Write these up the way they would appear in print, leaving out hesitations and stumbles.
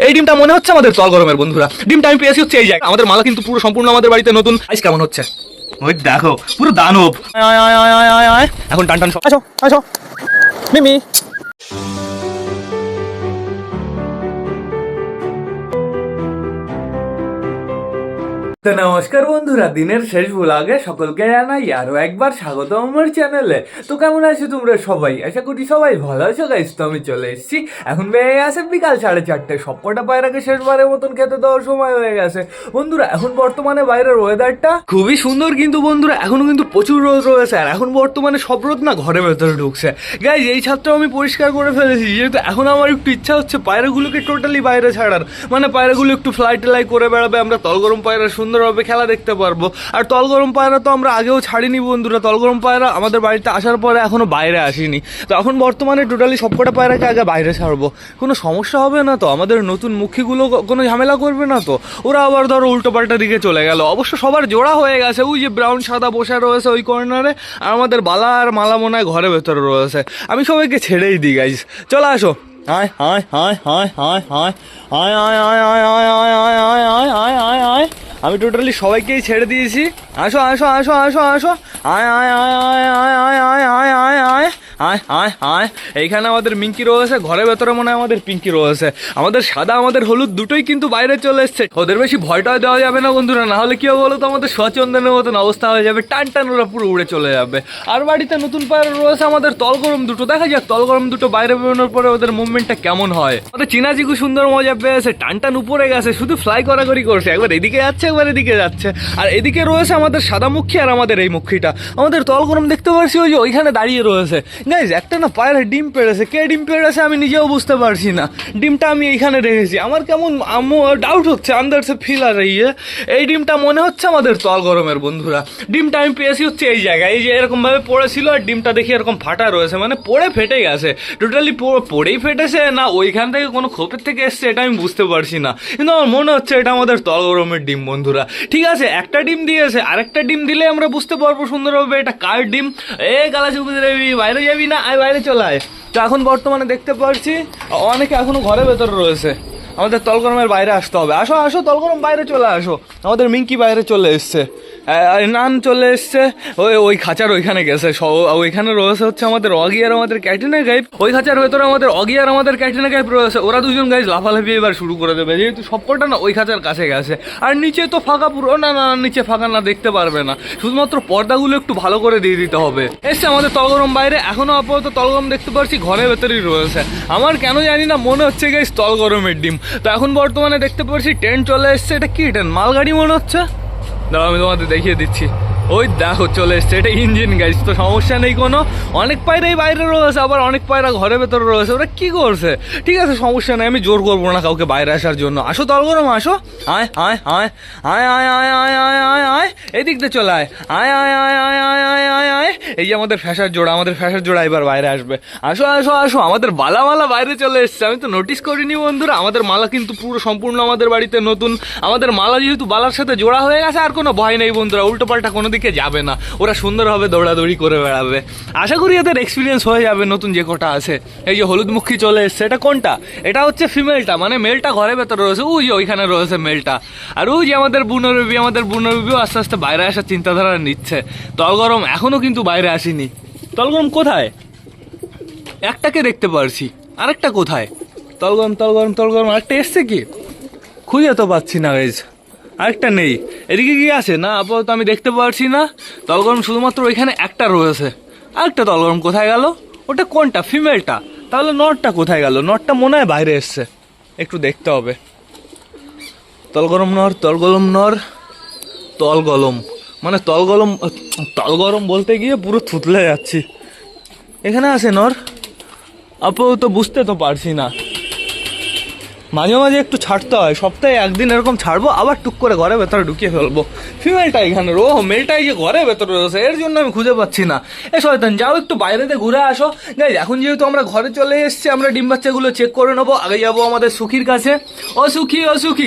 এই ডিমটা মনে হচ্ছে আমাদের তল গরমের বন্ধুরা। ডিমটা আমি পেয়েছি হচ্ছে এই জায়গায়। আমাদের মালা কিন্তু পুরো সম্পূর্ণ আমাদের বাড়িতে নতুন। আইস কেমন হচ্ছে ওই দেখো, পুরো দানব। এখন টান টান সব আসো আসো মিমি। নমস্কার বন্ধুরা, দিনের শেষ ভ্লগে সকলকে জানাই আরো একবার স্বাগত আমার চ্যানেলে। তো কেমন আছো তোমরা সবাই? আশা করি সবাই ভালো আছো গাইস। তো আমি চলে এসেছি, এখন বেড়ে গেছে বিকাল 4:30। সবকটা পায়রাকে শেষবারের মতন খেতে দেওয়ার সময় হয়ে গেছে বন্ধুরা। এখন বর্তমানে বাইরের ওয়েদারটা খুবই সুন্দর, কিন্তু বন্ধুরা এখনো কিন্তু প্রচুর রোদ রয়েছে। আর এখন বর্তমানে সব রোদ না ঘরের ভেতরে ঢুকছে গাইস। এই ছাদটাও আমি পরিষ্কার করে ফেলেছি, যেহেতু এখন আমার একটু ইচ্ছা হচ্ছে পায়রাগুলোকে টোটালি বাইরে ছাড়ার, মানে পায়রাগুলো একটু ফ্লাই টেলাই করে বেড়াবে, আমরা তলগরম পায়রা সুন্দরভাবে খেলা দেখতে পারবো। আর তলগরম পায়রা তো আমরা আগেও ছাড়িনি বন্ধুরা, তলগরম পায়রা আমাদের বাড়িতে আসার পরে এখনো বাইরে আসেনি। তো এখন বর্তমানে টোটালি সবকটা পায়রাকে আগে বাইরে ছাড়বো। কোনো সমস্যা হবে না তো? আমাদের নতুন মুখীগুলো কোনো ঝামেলা করবে না তো? ওরা আবার ধরো উল্টো পাল্টা দিকে চলে গেল। অবশ্য সবার জোড়া হয়ে গেছে, ওই যে ব্রাউন সাদা বসে রয়েছে ওই কর্নারে, আর আমাদের বালা আর মালা মনে হয় ঘরের ভেতরে রয়েছে। আমি সবাইকে ছেড়েই দিই গাইজ, চলে আসো। আয় আয় আয় আয় আয় আয় আয় আয় আয় আয় আয় আয় আয় আয় আয় আয় আয় আয়। আমি টোটালি সবাইকেই ছেড়ে দিয়েছি। আসো আসো আসো আসো আসো আয় আয় আয় আয় আয় আয় আয় আয় আয় আয় আয় আয় আয়। এইখানে আমাদের মিঙ্কি রয়েছে, ঘরের ভেতরে মনে হয় আমাদের পিঙ্কি রয়েছে। আমাদের সাদা আমাদের হলুদ দুটোই কিন্তু বাইরে চলে এসছে। ওদের বেশি ভয়টা দেওয়া যাবে না বন্ধুরা, না হলে কি হবে বলো তো, আমাদের স্বচন্দনের মতন অবস্থা হয়ে যাবে, টান টান ওরা পুরো উড়ে চলে যাবে। আর বাড়িতে নতুন পায়রা রয়েছে আমাদের তলগরম দুটো, দেখা যাক তলগরম দুটো বাইরে বেরোনোর পরে ওদের মুভমেন্টটা কেমন হয়। আমাদের চিনাচিকু সুন্দর মজা পেয়েছে, টান টান উপরে গেছে, শুধু ফ্লাই করাকরি করছে, একবার এদিকে যাচ্ছে একবার এদিকে যাচ্ছে। আর এদিকে রয়েছে আমাদের সাদা মুখী আর আমাদের এই মুখীটা। আমাদের তলগরম দেখতে পাচ্ছি ওই যে ওইখানে দাঁড়িয়ে রয়েছে গাইজ। একটা না পায়রা ডিম পেড়েছে, কে ডিম পেড়েছে আমি নিজেও বুঝতে পারছি না। ডিমটা আমি এইখানে রেখেছি, আমার কেমন ডাউট হচ্ছে, আন্দার সে ফিল আর এই ডিমটা মনে হচ্ছে আমাদের তলগরমের বন্ধুরা। ডিমটা আমি পেয়েছি হচ্ছে এই জায়গায়, এই যে এরকম ভাবে পড়েছিল, আর ডিমটা দেখি এরকম ফাটা রয়েছে, মানে পড়ে ফেটে গেছে। টোটালি পড়েই ফেটেছে না ওইখান থেকে কোনো খোপের থেকে এসছে, এটা আমি বুঝতে পারছি না, কিন্তু আমার মনে হচ্ছে এটা আমাদের তলগরমের ডিম বন্ধুরা। ঠিক আছে, একটা ডিম দিয়েছে, আরেকটা ডিম দিলে আমরা বুঝতে পারবো সুন্দরভাবে এটা কার ডিম। গালা চুপে যাবি, বাইরে যাবি না, আয় বাইরে চলে আয়। তো এখন বর্তমানে দেখতে পাচ্ছি অনেকে এখনো ঘরের ভেতরে রয়েছে, আমাদের তলগরমের বাইরে আসতে হবে। আসো আসো তলগরম বাইরে চলে আসো। আমাদের মিঙ্কি বাইরে চলে এসছে, নান চলে এসছে, ওই খাঁচার ওইখানে গেছে। ওইখানে রয়েছে হচ্ছে আমাদের অগি আর আমাদের ক্যাটরিনা কাইফ। ওই খাঁচার ভেতরে আমাদের অগি আর আমাদের ক্যাটরিনা কাইফ রয়েছে। ওরা দুজন গাইজ লাফালাফি এবার শুরু করে দেবে, যেহেতু সবকটা না ওই খাঁচার কাছে গেছে। আর নিচে তো ফাঁকা পুরো, না না নিচে ফাঁকা না, দেখতে পারবে না, শুধুমাত্র পর্দাগুলো একটু ভালো করে দিয়ে দিতে হবে। এসছে আমাদের তলগরম বাইরে, এখনো আপাতত তলগরম দেখতে পাচ্ছি ঘরের ভেতরেই রয়েছে। আমার কেন জানি না মনে হচ্ছে গাইজ তলগরমের ডিম। তো এখন বর্তমানে দেখতে পাচ্ছি ট্রেন চলে এসছে। এটা কি ট্রেন? মালগাড়ি মনে হচ্ছে, দাঁড়াও আমি তোমাদের দেখিয়ে দিচ্ছি। ওই দেখো চলে এসছে, এটা ইঞ্জিন গাইজ। তো সমস্যা নেই কোনো, অনেক পায়রাই বাইরে রয়েছে, আবার অনেক পায়রা ঘরের ভেতরে রয়েছে। ওরা কি করছে? ঠিক আছে সমস্যা নেই, আমি জোর করবো না কাউকে বাইরে আসার জন্য। আসো তলগরম আসো, আয় আয় আয় আয় আয় আয় আয় আয় আয় আয় এদিক দিয়ে চলে আয় আয় আয় আয় আয় আয় আয় আয় আয়। এই যে আমাদের ফ্যাশার জোড়া, আমাদের ফ্যাশার জোড়া এবার বাইরে আসবে। আসো আসো আসো, আমাদের বালা মালা বাইরে চলে এসছে। আমি তো নোটিস করিনি বন্ধুরা, আমাদের মালা কিন্তু পুরো সম্পূর্ণ আমাদের বাড়িতে নতুন। আমাদের মালা যেহেতু বালার সাথে জোড়া হয়ে গেছে, আর কোনো ভয় নেই বন্ধুরা, উল্টো পাল্টা কোনো দিকে যাবে না, ওরা সুন্দরভাবে দৌড়াদৌড়ি করে বেড়াবে। আশা করি এদের এক্সপিরিয়েন্স হয়ে যাবে নতুন যে কটা আছে। এই যে হলুদ মুখী চলে এসছে, এটা কোনটা? এটা হচ্ছে ফিমেলটা, মানে মেলটা ঘরের ভেতরে রয়েছে, ওই যে ওইখানে রয়েছে মেলটা। আর ওই যে আমাদের বুনোরবি, আমাদের বুনোরবিও আস্তে আস্তে বাইরে আসার চিন্তাধারা নিচ্ছে। তলগরম এখনো কিন্তু বাইরে আসেনি। তলগরম কোথায়? একটাকে দেখতে পারছি, আরেকটা কোথায়? তলগরম তলগরম তলগরম আরেকটা এসছে কি? খুঁজে তো পাচ্ছি না গাইজ, আরেকটা নেই। এদিকে কি আছে না আপাতত আমি দেখতে পারছি না। তলগরম শুধুমাত্র ওইখানে একটা রয়েছে। আরেকটা তলগরম কোথায় গেল? ওটা কোনটা? ফিমেলটা। তাহলে নরটা কোথায় গেল? নরটা মনে হয় বাইরে এসছে, একটু দেখতে হবে। তলগরম নর, তলগরম নর, তলগলম, মানে তলগলম, তলগরম বলতে গিয়ে পুরো থুতলে যাচ্ছি। এখানে আছে নর, আপাতত বুঝতে তো পারছি না। মাঝে মাঝে একটু ছাড়তে হয়, সপ্তাহে একদিন এরকম ছাড়বো, আবার টুক করে ঘরে ভেতরে ঢুকিয়ে ফেলবো। ফিমেলটা এখানে মেলটাই যে ঘরে ভেতরে রয়েছে, এর জন্য আমি খুঁজে পাচ্ছি না। এ শয়তান যাও একটু বাইরেতে ঘুরে আসো গাইজ। এখন যেহেতু আমরা ঘরে চলে এসেছি, আমরা ডিম বাচ্চাগুলো চেক করে নেবো। আগে যাবো আমাদের সুখীর কাছে। ও সুখী, ও সুখী,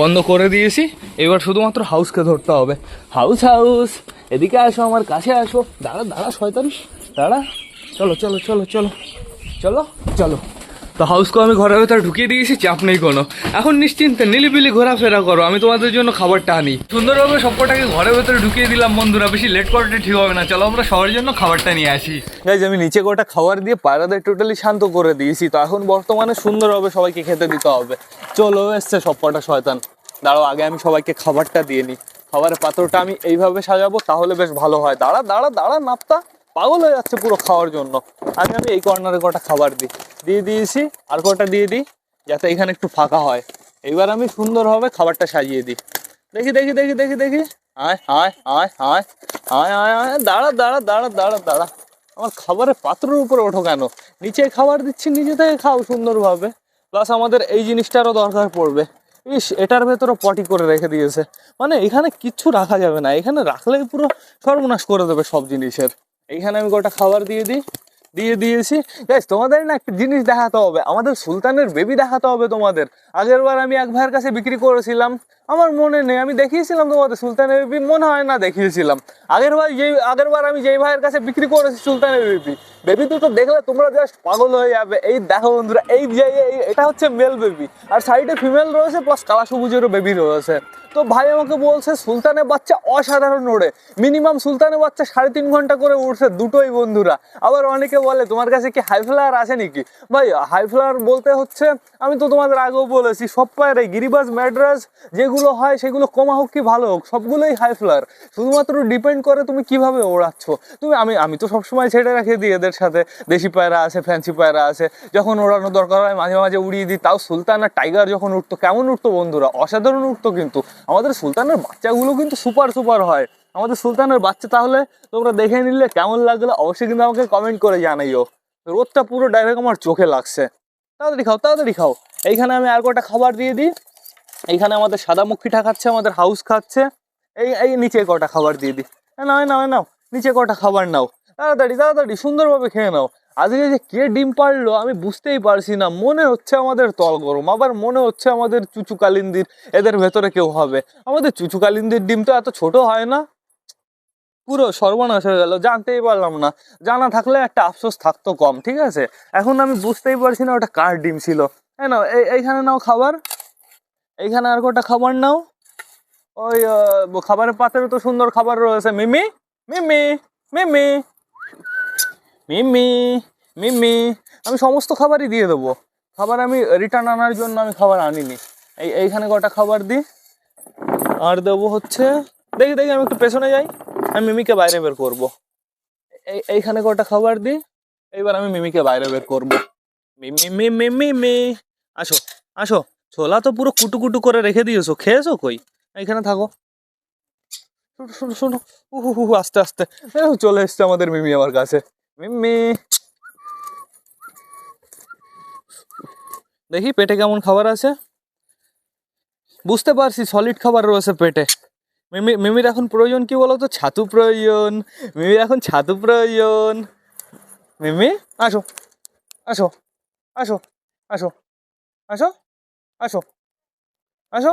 বন্ধ করে দিয়েছি, এবার শুধুমাত্র হাউসকে ধরতে হবে। হাউস হাউস, এদিকে আসো, আমার কাছে আসো। দাঁড়া দাঁড়া শয়তান, দাঁড়া। চলো চলো চলো চলো চলো চলো। তো হাউসকে আমি ঘরের ভেতরে ঢুকিয়ে দিয়েছি, চাপ নেই কোনো। এখন নিশ্চিন্তে নিলিবিলি ঘোরাফেরা করো, আমি তোমাদের জন্য খাবারটা আনি। সুন্দরভাবে সবকটাকে ঘরের ভেতরে ঢুকিয়ে দিলাম বন্ধুরা, বেশি লেট করাটা ঠিক হবে না। চলো আমরা সবার জন্য খাবারটা নিয়ে আসি। গাইজ আমি নিচে কটা খাবার দিয়ে পায়রাদের টোটালি শান্ত করে দিয়েছি। তো এখন বর্তমানে সুন্দরভাবে সবাইকে খেতে দিতে হবে। চলো এসছে সবকটা শয়তান। দাঁড়াও, আগে আমি সবাইকে খাবারটা দিয়ে নিই। খাবারের পাত্রটা আমি এইভাবে সাজাবো, তাহলে বেশ ভালো হয়। দাঁড়া দাঁড়া দাঁড়া, নাপ্তা পাগল হয়ে যাচ্ছে পুরো খাওয়ার জন্য। আমি এই কর্নারে কটা খাবার দিয়ে দিয়েছি, আর কটা দিয়ে দিই যাতে এখানে একটু ফাঁকা হয়। এইবার আমি সুন্দরভাবে খাবারটা সাজিয়ে দিই। দেখি দেখি দেখি দেখি দেখি, আয় আয় আয় আয় আয় আয় আয়, দাঁড়া দাঁড়া দাঁড়া দাঁড়া দাঁড়া। আমার খাবারের পাত্রের উপরে ওঠো কেন? নিচে খাবার দিচ্ছি, নিচে থেকে খাও সুন্দরভাবে। প্লাস আমাদের এই জিনিসটারও দরকার পড়বে। ইস, এটার ভেতরে পটি করে রেখে দিয়েছে, মানে এখানে কিচ্ছু রাখা যাবে না। এখানে রাখলেই পুরো সর্বনাশ করে দেবে সব জিনিসের। এইখানে আমি গোটা খাবার দিয়ে দিয়েছি। গাইস তোমাদের না একটা জিনিস দেখাতে হবে, আমাদের সুলতানের বেবি দেখাতে হবে তোমাদের। আগের বার আমি এক ভাইয়ের কাছে বিক্রি করেছিলাম, আমার মনে নেই আমি দেখিয়েছিলাম তোমাদের সুলতানের বেবি, মনে হয় না দেখিয়েছিলাম। আগের বার আমি যেই ভাইয়ের কাছে বিক্রি করেছি সুলতানের বেবি দুটো দেখলে তোমরা জাস্ট পাগল হয়ে যাবে। এই দেখো বন্ধুরা, এটা হচ্ছে মেল বেবি, আর সাইডে ফিমেল রয়েছে, প্লাস কালা সবুজেরও বেবি রয়েছে। তো ভাই আমাকে বলছে সুলতানের বাচ্চা অসাধারণ ওড়ে, মিনিমাম সুলতানের বাচ্চা 3.5 ঘন্টা করে উঠছে দুটোই বন্ধুরা। আবার অনেকে বলে তোমার কাছে কি হাই ফ্লাওয়ার আছে নাকি? ভাই হাই ফ্লাওয়ার বলতে হচ্ছে, আমি তো তোমাদের আগেও বলেছি, সব পায়রে গিরিবাজ ম্যাড্রাস যেগুলো হয় সেগুলো কমা হোক কি ভালো হোক সবগুলোই হাই ফ্লাওয়ার। শুধুমাত্র ডিপেন্ড করে তুমি কিভাবে ওড়াচ্ছ। আমি তো সবসময় ছেড়ে রাখি দিই, এদের সাথে দেশি পায়রা আছে, ফ্যান্সি পায়রা আছে, যখন ওড়ানো দরকার হয় মাঝে মাঝে উড়িয়ে দিই। তাও সুলতান আর টাইগার যখন উঠতো, কেমন উঠতো বন্ধুরা, অসাধারণ উঠতো। কিন্তু আমাদের সুলতানের বাচ্চাগুলো কিন্তু সুপার হয়। আমাদের সুলতানের বাচ্চা তাহলে তোমরা দেখে নিলে কেমন লাগলো অবশ্যই কিন্তু আমাকে কমেন্ট করে জানাইও। রোদটা পুরো ডাইরেক্ট আমার চোখে লাগছে। তাড়াতাড়ি খাও তাড়াতাড়ি খাও। এইখানে আমি আর কটা খাবার দিয়ে দিই। এইখানে আমাদের সাদা মুখিটা খাচ্ছে, আমাদের হাউস খাচ্ছে। এই নিচে কটা খাবার দিয়ে দিই। নাও নাও নাও, নিচে কটা খাবার নাও, তাড়াতাড়ি তাড়াতাড়ি সুন্দরভাবে খেয়ে নাও। আজকে যে কে ডিম পারলো আমি বুঝতেই পারছি না। মনে হচ্ছে আমাদের তল গরম, আবার মনে হচ্ছে আমাদের চুচু কালিন্দির এদের ভেতরে কেউ হবে। আমাদের চুচু কালিন্দির ডিম তো এত ছোট হয় না। পুরো সর্বনাশ হয়ে গেল, জানতেই পারলাম না। জানা থাকলে একটা আফসোস থাকতো কম, ঠিক আছে। এখন আমি বুঝতেই পারছি না ওটা কার ডিম ছিল। নাও এইখানে নাও খাবার, এইখানে আর কটা খাবার নাও। ওই খাবারের পাত্রে তো সুন্দর খাবার রয়েছে। মিমি মিমি মিমি মিমি মিমি, আমি সমস্ত খাবারই দিয়ে দেবো। খাবার আমি রিটার্ন আনার জন্য আমি খাবার আনিনি। এইখানে কটা খাবার দিই, আর দেবো হচ্ছে, দেখি দেখি আমি একটু পেছনে যাই, আমি মিমিকে বাইরে বের করবো। এইখানে কটা খাবার দিই, এইবার আমি মিমিকে বাইরে বের করবো। মিমি মিমি মিমি, আসো আসো। ছোলা তো পুরো কুটু কুটু করে রেখে দিয়েছো, খেয়েছো কই? এইখানে থাকো, শোনো শোনো। আস্তে আস্তে চলে এসছে আমাদের মিমি আমার কাছে। মিমি, দেখি পেটে কেমন খাবার আছে। বুঝতে পারছি সলিড খাবার রয়েছে পেটে। মিমির এখন প্রয়োজন কি বলো তো? ছাতু প্রয়োজন। মিমির এখন ছাতু প্রয়োজন। মিমি আসো আসো আসো আসো আসো আসো আসো,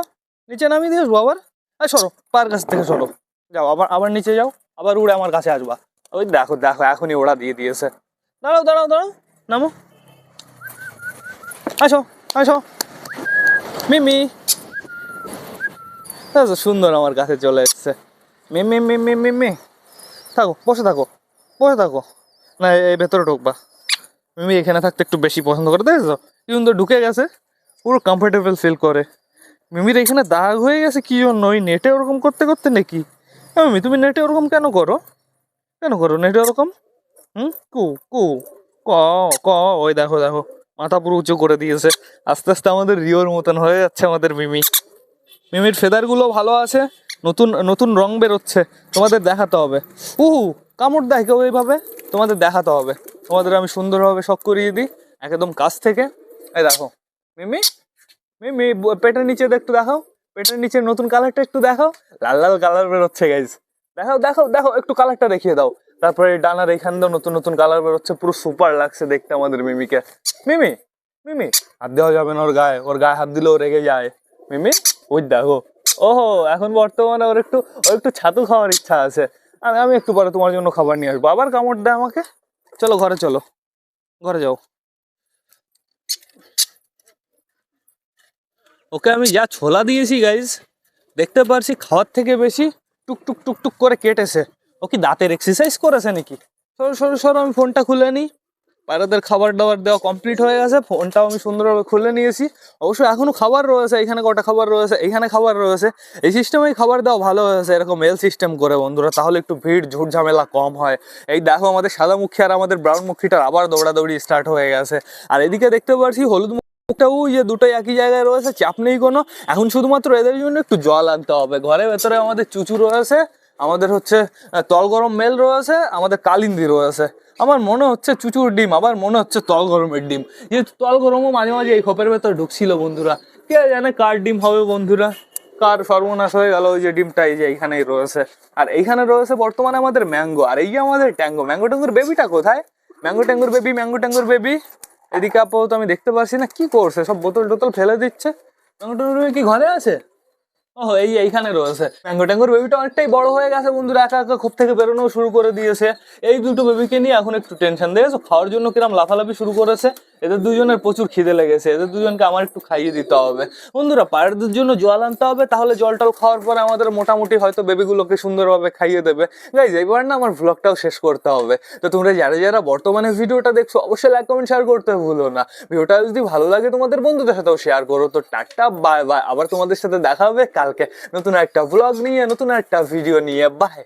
নিচে নামিয়ে দিয়ে আসবো আবার। সরো, পার কাছ থেকে সরো, যাও আবার আবার নিচে যাও, আবার উড়ে আমার কাছে আসবা। ওই দেখো দেখো এখনই ওরা দিয়ে দিয়েছে। দাঁড়াও দাঁড়াও দাঁড়াও, নামো, আসো আসো। মিমি সুন্দর আমার কাছে চলে এসছে। মিমি মিমি মিমি, থাকো বসে থাকো বসে থাকো। না এই ভেতরে ঢুকবা। মিমি এখানে থাকতে একটু বেশি পছন্দ করে, দেখেছো কি সুন্দর ঢুকে গেছে, পুরো কমফোর্টেবল ফিল করে। মিমির এখানে দাগ হয়ে গেছে কি জন্য? ওই নেটে ওরকম করতে করতে নাকি? মিমি তুমি নেটে ওরকম কেন করো? কেন করো নেটে ওরকম? কু কু ক ক, ওই দেখো দেখো মাথা পুরো উঁচু করে দিয়েছে। আস্তে আস্তে আমাদের রিওর মতন হয়ে যাচ্ছে আমাদের মিমি। মিমির ফেদারগুলো ভালো আছে, নতুন নতুন রং বেরোচ্ছে, তোমাদের দেখাতে হবে। কামড় দেয় কেউ এইভাবে, তোমাদের দেখাতে হবে। তোমাদের আমি সুন্দরভাবে শখ করিয়ে দিই একদম কাছ থেকে। এই দেখো মিমি মিমি, পেটের নিচে একটু দেখাও, পেটের নিচে নতুন কালারটা একটু দেখাও। লাল লাল কালার বেরোচ্ছে গাইজ, দেখাও দেখাও দেখো, একটু কালারটা দেখিয়ে দাও। তারপরে ডানার এখান দিয়ে নতুন নতুন কালার বেরোচ্ছে, পুরো সুপার লাগছে দেখতে আমাদের মিমিকে। মিমি মিমি, হাত দেওয়া যাবে না ওর গায়ে, ওর গায়ে হাত দিলেও রেগে যায়। মিমি ওই দেখো, ওহো এখন বর্তমানে ওর একটু ছাতু খাওয়ার ইচ্ছা আছে। আমি আমি একটু পরে তোমার জন্য খাবার নিয়ে আসবো। আবার কামড় দেয় আমাকে। চলো ঘরে চলো, ঘরে যাও। ওকে আমি যা ছোলা দিয়েছি গাইজ, দেখতে পারছি খাওয়ার থেকে বেশি টুক টুক টুক টুক করে কেটেছে। ও কি দাঁতের এক্সারসাইজ করেছে নাকি? সরো সরো সরো, আমি ফোনটা খুলে নিই। পায়রাদের খাবার দাবার দেওয়া কমপ্লিট হয়ে গেছে, ফোনটাও আমি সুন্দরভাবে খুলে নিয়েছি। অবশ্য এখনো খাবার রয়েছে, এখানে কটা খাবার রয়েছে, এখানে খাবার রয়েছে। এই সিস্টেমেই খাবার দেওয়া ভালো হয়েছে, এরকম মেল সিস্টেম করে বন্ধুরা, তাহলে একটু ভিড় ঝুট ঝামেলা কম হয়। এই দেখো আমাদের সাদা মুখী আর আমাদের ব্রাউন মুখীটার আবার দৌড়াদৌড়ি স্টার্ট হয়ে গেছে। আর এদিকে দেখতে পাচ্ছি হলুদ মুখটাও যে দুটোই একই জায়গায় রয়েছে, চাপ নেই কোনো। এখন শুধুমাত্র এদের জন্য একটু জল আনতে হবে। ঘরের ভেতরে আমাদের চুচু রয়েছে, আমাদের হচ্ছে তল গরম মেল রয়েছে, আমাদের কালিন্দি রয়েছে। আমার মনে হচ্ছে চুচুর ডিম, আবার মনে হচ্ছে তল গরমের ডিম। যেহেতু তল গরমও মাঝে মাঝে এই খোপের ভেতর ঢুকছিল বন্ধুরা। কে জানে কার ডিম হবে বন্ধুরা, কার সর্বনাশ হয়ে গেল। ওই যে ডিমটা এই যে এইখানেই রয়েছে। আর এইখানে রয়েছে বর্তমানে আমাদের ম্যাঙ্গো, আর এই যে আমাদের ট্যাঙ্গো। ম্যাঙ্গো ট্যাঙ্গোর বেবিটা কোথায়? ম্যাঙ্গো ট্যাঙ্গোর বেবি, ম্যাঙ্গো ট্যাঙ্গোর বেবি। এদিকে আপাতত আমি দেখতে পাচ্ছি না, কি করছে, সব বোতল টোতল ফেলে দিচ্ছে। ম্যাঙ্গো ট্যাঙ্গোর বেবি কি ঘরে আছে? ও এই যে এইখানে রয়েছে। ম্যাঙ্গো ট্যাঙ্গোর বেবিটা অনেকটাই বড় হয়ে গেছে বন্ধুরা, একা একা খোপ থেকে বেরোনো শুরু করে দিয়েছে। এই দুটো বেবিকে নিয়ে এখন একটু টেনশন দিয়েছে। খাওয়ার জন্য কিরম লাফালাফি শুরু করেছে। এদের দুজনের প্রচুর খিদে লেগেছে, এদের দুজনকে আমার একটু খাইয়ে দিতে হবে বন্ধুরা। পায়রাদের জন্য জল আনতে হবে, তাহলে জল টল খাওয়ার পরে আমাদের মোটামুটি হয়তো বেবিগুলোকে সুন্দরভাবে খাইয়ে দেবে। গাইজ এইবার না আমার ভ্লগটাও শেষ করতে হবে। তো তোমরা যারা যারা বর্তমানে ভিডিওটা দেখছো অবশ্যই লাইক কমেন্ট শেয়ার করতে ভুলো না। ভিডিওটা যদি ভালো লাগে তোমাদের বন্ধুদের সাথেও শেয়ার করো। তো টাটা, বাই বাই। আবার তোমাদের সাথে দেখা হবে কালকে নতুন একটা ব্লগ নিয়ে, নতুন একটা ভিডিও নিয়ে। বাই।